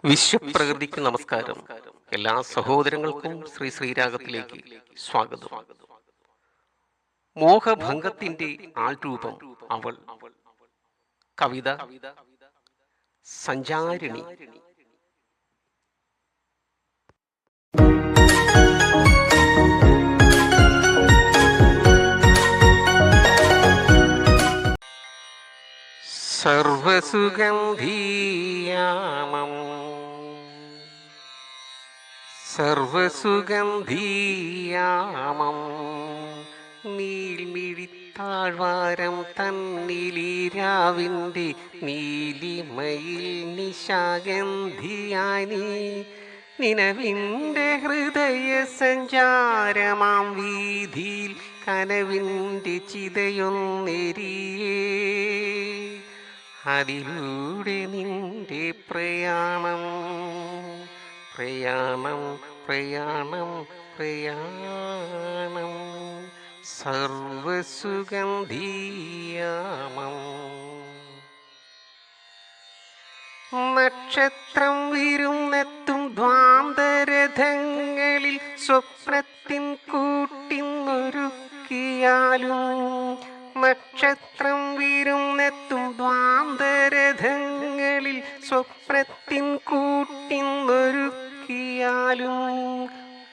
വിശ്വപ്രകൃതിക്ക് നമസ്കാരം. എല്ലാ സഹോദരങ്ങൾക്കും ശ്രീ ശ്രീരാഗത്തിലേക്ക് സ്വാഗതം. മോഹഭംഗത്തിന്റെ ആൾരൂപം അവൾ. കവിത സഞ്ചാരിണി. സർവസുഗന്ധീയാമം സർവസുഗന്ധീയാമം നീൽമിഴിത്താഴ്വാരം തന്നിലീരാവിൻ്റെ നീലിമയിൽ നിശാഗന്ധിയായി നീ നിനവിൻ്റെ ഹൃദയ സഞ്ചാരമാം വീതിയിൽ കനവിൻ്റെ ചിതയൊന്നെരിയേ അതിലൂടെ നിന്റെ പ്രയാണം പ്രയാണം പ്രയാണം പ്രയാണം സർവസുഗന്ധീയാമം. നക്ഷത്രം വിരുന്നെത്തും ദ്വാന്തരഥങ്ങളിൽ സ്വപ്നത്തിൻ കൂട്ടിന്നൊരുക്കിയാലും നക്ഷത്രം വിരുന്നെത്തും ദ്വാന്തരഥങ്ങളിൽ സ്വപ്നത്തിൻ കൂട്ടിന്നൊരുക്കിയാലും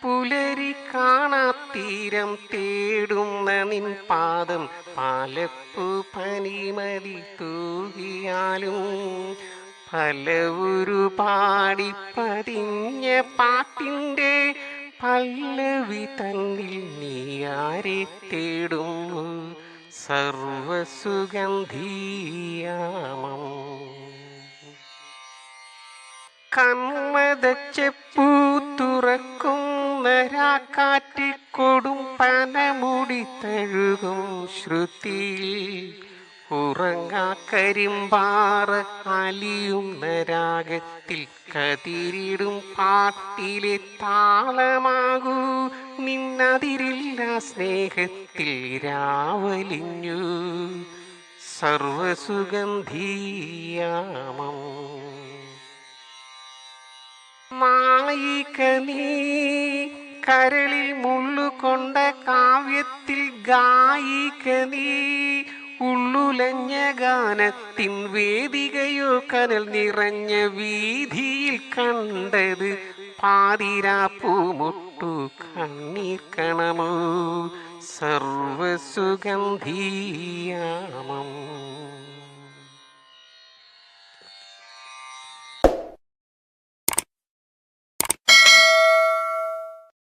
പുലരി കാണാത്തീരം തേടുന്ന നിൻ പാദം പാലപ്പു പനിമതി തൂകിയാലും പലവുരു പാടി പതിഞ്ഞ പാട്ടിൻ്റെ പല്ലവി തന്നിൽ നീ ആരെ തേടുന്നു സർവസുഗന്ധീയാമം. കന്മദച്ചെപ്പൂ തുറക്കുന്ന രാക്കാറ്റ് കൊടും പനമുടി തഴുകും ശ്രുതിയിൽ ഉറങ്ങാക്കരിമ്പാറ അലിയുന്ന രാഗത്തിൽ കതിരിടും പാട്ടിലെ താളമാകൂ നിന്നതിരില്ല സ്നേഹത്തിൽ രാവലിഞ്ഞു സർവസുഗന്ധീയാമം. നായിക നീ കരളിൽ മുള്ളുകൊണ്ട കാവ്യത്തിൽ ഗായിക നീ ഉള്ളുലഞ്ഞ ഗാനത്തിൻ വേദികയോ കനൽ നിറഞ്ഞ വീതിയിൽ കണ്ടത് പാതിരാപ്പൂമുട്ടു കണ്ണീർ കണമോ സർവസുഗന്ധീയാമം.